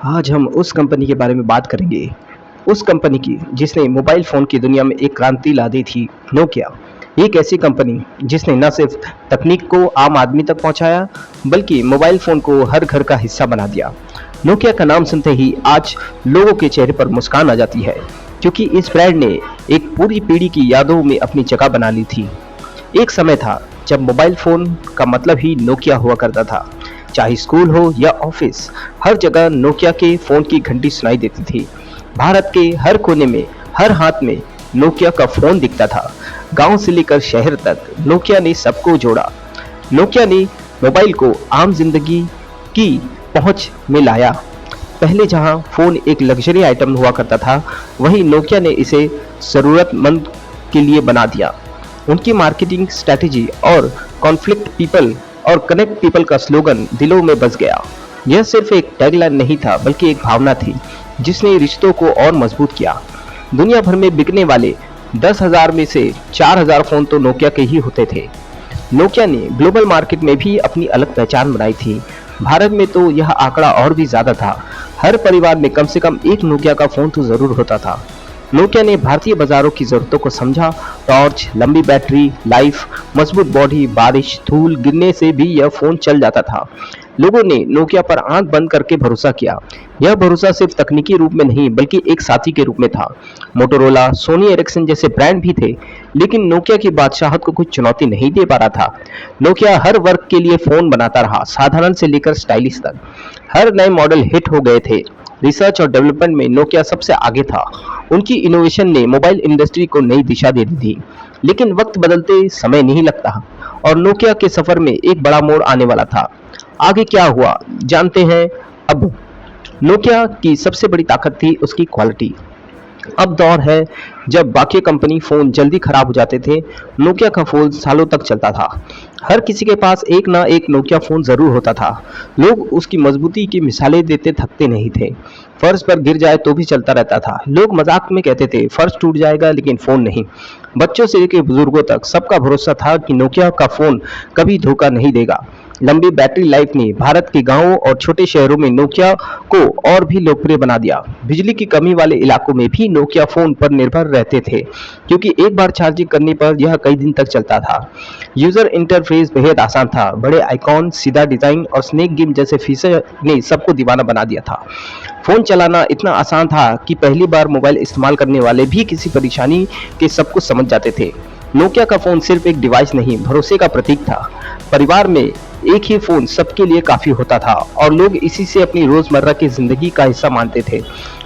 आज हम उस कंपनी के बारे में बात करेंगे, उस कंपनी की जिसने मोबाइल फ़ोन की दुनिया में एक क्रांति ला दी थी, नोकिया। एक ऐसी कंपनी जिसने न सिर्फ तकनीक को आम आदमी तक पहुंचाया, बल्कि मोबाइल फ़ोन को हर घर का हिस्सा बना दिया। नोकिया का नाम सुनते ही आज लोगों के चेहरे पर मुस्कान आ जाती है, क्योंकि इस ब्रांड ने एक पूरी पीढ़ी की यादों में अपनी जगह बना ली थी। एक समय था जब मोबाइल फ़ोन का मतलब ही नोकिया हुआ करता था। चाहे स्कूल हो या ऑफिस, हर जगह नोकिया के फ़ोन की घंटी सुनाई देती थी। भारत के हर कोने में, हर हाथ में नोकिया का फ़ोन दिखता था। गांव से लेकर शहर तक नोकिया ने सबको जोड़ा। नोकिया ने मोबाइल को आम जिंदगी की पहुंच में लाया। पहले जहां फ़ोन एक लग्जरी आइटम हुआ करता था, वहीं नोकिया ने इसे ज़रूरतमंद के लिए बना दिया। उनकी मार्केटिंग स्ट्रैटेजी और कॉन्फ्लिक्ट पीपल और कनेक्ट पीपल का स्लोगन दिलों में बस गया। यह सिर्फ एक टैगलाइन नहीं था, बल्कि एक भावना थी जिसने रिश्तों को और मजबूत किया। दुनिया भर में बिकने वाले 10,000 में से 4,000 फ़ोन तो नोकिया के ही होते थे। नोकिया ने ग्लोबल मार्केट में भी अपनी अलग पहचान बनाई थी। भारत में तो यह आंकड़ा और भी ज़्यादा था। हर परिवार में कम से कम एक नोकिया का फ़ोन तो ज़रूर होता था। नोकिया ने भारतीय बाजारों की ज़रूरतों को समझा। टॉर्च, लंबी बैटरी लाइफ, मजबूत बॉडी, बारिश, धूल गिरने से भी यह फ़ोन चल जाता था। लोगों ने नोकिया पर आंख बंद करके भरोसा किया। यह भरोसा सिर्फ तकनीकी रूप में नहीं, बल्कि एक साथी के रूप में था। मोटोरोला, सोनी एरिक्सन जैसे ब्रांड भी थे, लेकिन नोकिया की बादशाहत को कुछ चुनौती नहीं दे पा रहा था। नोकिया हर वर्ग के लिए फ़ोन बनाता रहा, साधारण से लेकर स्टाइलिश तक। हर नए मॉडल हिट हो गए थे। रिसर्च और डेवलपमेंट में नोकिया सबसे आगे था। उनकी इनोवेशन ने मोबाइल इंडस्ट्री को नई दिशा दे दी थी। लेकिन वक्त बदलते समय नहीं लगता, और नोकिया के सफर में एक बड़ा मोड़ आने वाला था। आगे क्या हुआ जानते हैं अब। नोकिया की सबसे बड़ी ताकत थी उसकी क्वालिटी। अब दौर है जब बाकी कंपनी फ़ोन जल्दी खराब हो जाते थे, नोकिया का फ़ोन सालों तक चलता था। हर किसी के पास एक ना एक नोकिया फ़ोन ज़रूर होता था। लोग उसकी मजबूती की मिसालें देते थकते नहीं थे। फर्श पर गिर जाए तो भी चलता रहता था। लोग मजाक में कहते थे फर्श टूट जाएगा लेकिन फ़ोन नहीं। बच्चों से लेकर बुजुर्गों तक सबका भरोसा था कि नोकिया का फ़ोन कभी धोखा नहीं देगा। लंबी बैटरी लाइफ ने भारत के गांवों और छोटे शहरों में नोकिया को और भी लोकप्रिय बना दिया। बिजली की कमी वाले इलाकों में भी नोकिया फ़ोन पर निर्भर रहते थे, क्योंकि एक बार चार्जिंग करने पर यह कई दिन तक चलता था। यूज़र इंटरफेस बेहद आसान था। बड़े आइकॉन, सीधा डिज़ाइन और स्नैक गेम जैसे फीचर ने सबको दीवाना बना दिया था। फ़ोन चलाना इतना आसान था कि पहली बार मोबाइल इस्तेमाल करने वाले भी किसी परेशानी के सब कुछ समझ जाते थे। नोकिया का फ़ोन सिर्फ एक डिवाइस नहीं, भरोसे का प्रतीक था। परिवार में एक ही फ़ोन सबके लिए काफ़ी होता था, और लोग इसी से अपनी रोज़मर्रा की ज़िंदगी का हिस्सा मानते थे।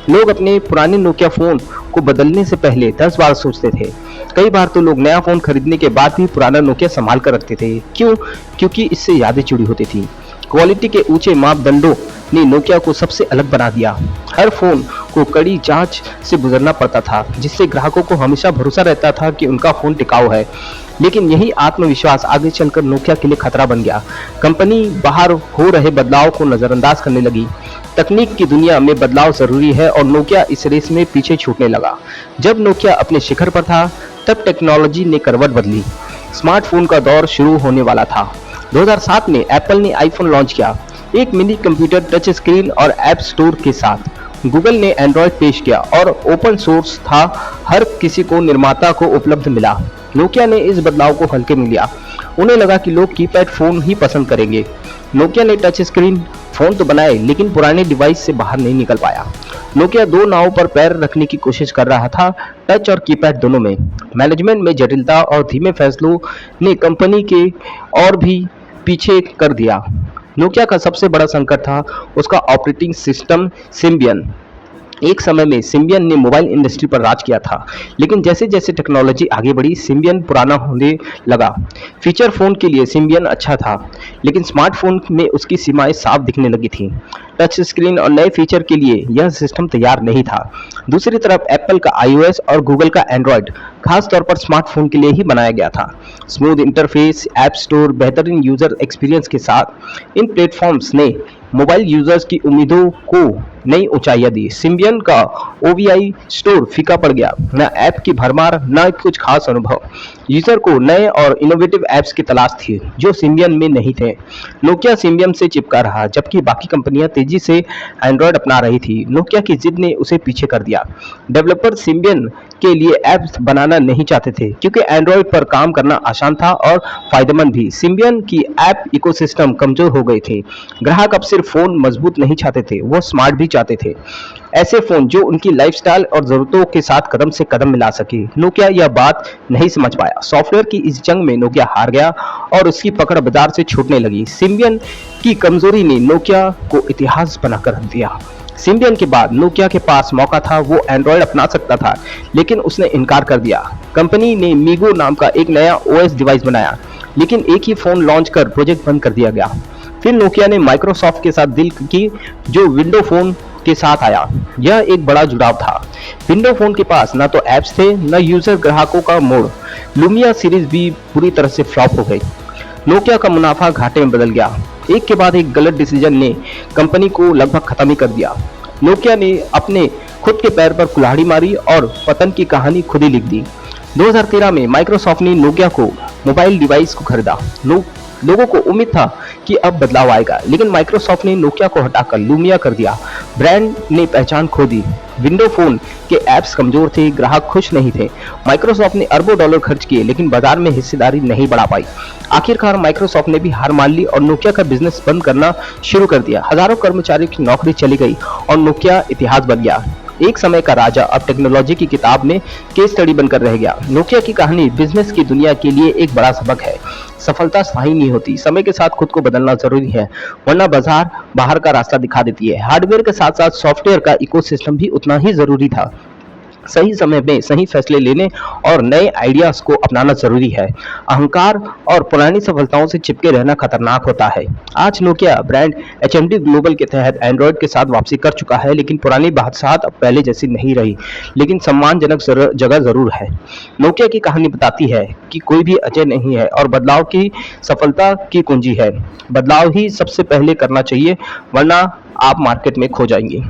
लोग अपने पुराने नोकिया फ़ोन को बदलने से पहले 10 बार सोचते थे। कई बार तो लोग नया फ़ोन खरीदने के बाद भी पुराना नोकिया संभाल कर रखते थे। क्यों? क्योंकि इससे यादें जुड़ी होती थी। क्वालिटी के ऊंचे मापदंडों ने नोकिया को सबसे अलग बना दिया। हर फ़ोन को कड़ी जांच से गुजरना पड़ता था, जिससे ग्राहकों को हमेशा भरोसा रहता था कि उनका फ़ोन टिकाऊ है। लेकिन यही आत्मविश्वास आगे चलकर नोकिया के लिए खतरा बन गया। कंपनी बाहर हो रहे बदलाव को नज़रअंदाज करने लगी। तकनीक की दुनिया में बदलाव ज़रूरी है, और नोकिया इस रेस में पीछे छूटने लगा। जब नोकिया अपने शिखर पर था, तब टेक्नोलॉजी ने करवट बदली। स्मार्टफोन का दौर शुरू होने वाला था। 2007 में एप्पल ने आईफोन लॉन्च किया, एक मिनी कंप्यूटर, टच स्क्रीन और ऐप स्टोर के साथ। गूगल ने एंड्रॉयड पेश किया, और ओपन सोर्स था, हर किसी को निर्माता को उपलब्ध मिला। नोकिया ने इस बदलाव को हल्के में लिया। उन्हें लगा कि लोग कीपैड फ़ोन ही पसंद करेंगे। नोकिया ने टच स्क्रीन फ़ोन तो बनाए, लेकिन पुराने डिवाइस से बाहर नहीं निकल पाया। नोकिया दो नावों पर पैर रखने की कोशिश कर रहा था, टच और कीपैड दोनों में। मैनेजमेंट में जटिलता और धीमे फैसलों ने कंपनी के और भी पीछे कर दिया। नोकिया का सबसे बड़ा संकट था उसका ऑपरेटिंग सिस्टम सिम्बियन। एक समय में सिम्बियन ने मोबाइल इंडस्ट्री पर राज किया था, लेकिन जैसे जैसे टेक्नोलॉजी आगे बढ़ी, सिम्बियन पुराना होने लगा। फीचर फ़ोन के लिए सिम्बियन अच्छा था, लेकिन स्मार्टफोन में उसकी सीमाएं साफ दिखने लगी थीं। टच स्क्रीन और नए फीचर के लिए यह सिस्टम तैयार नहीं था। दूसरी तरफ एप्पल का iOS और गूगल का एंड्रॉयड खास तौर पर स्मार्टफोन के लिए ही बनाया गया था। स्मूथ इंटरफेस, ऐप स्टोर, बेहतरीन यूज़र एक्सपीरियंस के साथ इन प्लेटफॉर्म्स ने मोबाइल यूजर्स की उम्मीदों को नई ऊंचाइयां दी। सिम्बियन का ओवीआई स्टोर फीका पड़ गया, न ऐप की भरमार न कुछ खास अनुभव। यूजर को नए और इनोवेटिव ऐप्स की तलाश थी जो सिम्बियन में नहीं थे। नोकिया सिम्बियन से चिपका रहा जबकि बाकी कंपनियां तेजी से एंड्रॉयड अपना रही थी। नोकिया की जिद ने उसे पीछे कर दिया। डेवलपर सिम्बियन के लिए ऐप्स बनाना नहीं चाहते थे क्योंकि एंड्रॉयड पर काम करना आसान था और फायदेमंद भी। सिम्बियन की ऐप इकोसिस्टम कमजोर हो गई थी। ग्राहक अब सिर्फ फोन मजबूत नहीं चाहते थे, वो स्मार्ट भी चाहते थे। ऐसे फोन जो उनकी लाइफस्टाइल और जरूरतों के साथ कदम से कदम मिला सके। नोकिया यह बात नहीं समझ पाया। सॉफ्टवेयर की इस जंग में नोकिया हार गया और उसकी पकड़ बाजार से छूटने लगी। सिम्बियन की कमजोरी ने नोकिया को इतिहास बनाकर रख दिया। सिम्बियन के बाद नोकिया के पास मौका था, वो एंड्रॉयड अपना सकता था लेकिन उसने इनकार कर दिया। कंपनी ने मीगो नाम का एक नया ओएस डिवाइस बनाया लेकिन एक ही फोन लॉन्च कर प्रोजेक्ट बंद कर दिया गया। फिर नोकिया ने माइक्रोसॉफ्ट के साथ डील की जो विंडो फोन के साथ आया। यह एक बड़ा जुड़ाव था। विंडो फोन के पास न तो ऐप्स थे न यूजर ग्राहकों का मोड़। लुमिया सीरीज भी पूरी तरह से फ्लॉप हो गई। नोकिया का मुनाफा घाटे में बदल गया। एक के बाद एक गलत डिसीजन ने कंपनी को लगभग खत्म ही कर दिया। नोकिया ने अपने खुद के पैर पर कुल्हाड़ी मारी और पतन की कहानी खुद ही लिख दी। 2013 में माइक्रोसॉफ्ट ने नोकिया को मोबाइल डिवाइस को खरीदा। लोगों को उम्मीद था कि अब बदलाव आएगा, लेकिन माइक्रोसॉफ्ट ने नोकिया को हटाकर लुमिया कर दिया। ब्रांड ने पहचान खो दी। विंडो फोन के ऐप्स कमजोर थे, ग्राहक खुश नहीं थे। माइक्रोसॉफ्ट ने अरबों डॉलर खर्च किए लेकिन बाजार में हिस्सेदारी नहीं बढ़ा पाई। आखिरकार माइक्रोसॉफ्ट ने भी हार मान ली और नोकिया का बिजनेस बंद करना शुरू कर दिया। हजारों कर्मचारियों की नौकरी चली गई और नोकिया इतिहास बन गया। एक समय का राजा अब टेक्नोलॉजी की किताब में केस स्टडी बनकर रह गया। नोकिया की कहानी बिजनेस की दुनिया के लिए एक बड़ा सबक है। सफलता स्थायी नहीं होती, समय के साथ खुद को बदलना जरूरी है, वरना बाजार बाहर का रास्ता दिखा देती है। हार्डवेयर के साथ साथ सॉफ्टवेयर का इकोसिस्टम भी उतना ही जरूरी था। सही समय में सही फैसले लेने और नए आइडियाज को अपनाना जरूरी है। अहंकार और पुरानी सफलताओं से चिपके रहना खतरनाक होता है। आज नोकिया ब्रांड एचएमडी ग्लोबल के तहत एंड्रॉयड के साथ वापसी कर चुका है, लेकिन पुरानी बादशाहत अब पहले जैसी नहीं रही, लेकिन सम्मानजनक जगह जरूर है। नोकिया की कहानी बताती है कि कोई भी अजय नहीं है और बदलाव की सफलता की कुंजी है। बदलाव ही सबसे पहले करना चाहिए, वरना आप मार्केट में खो जाएंगे।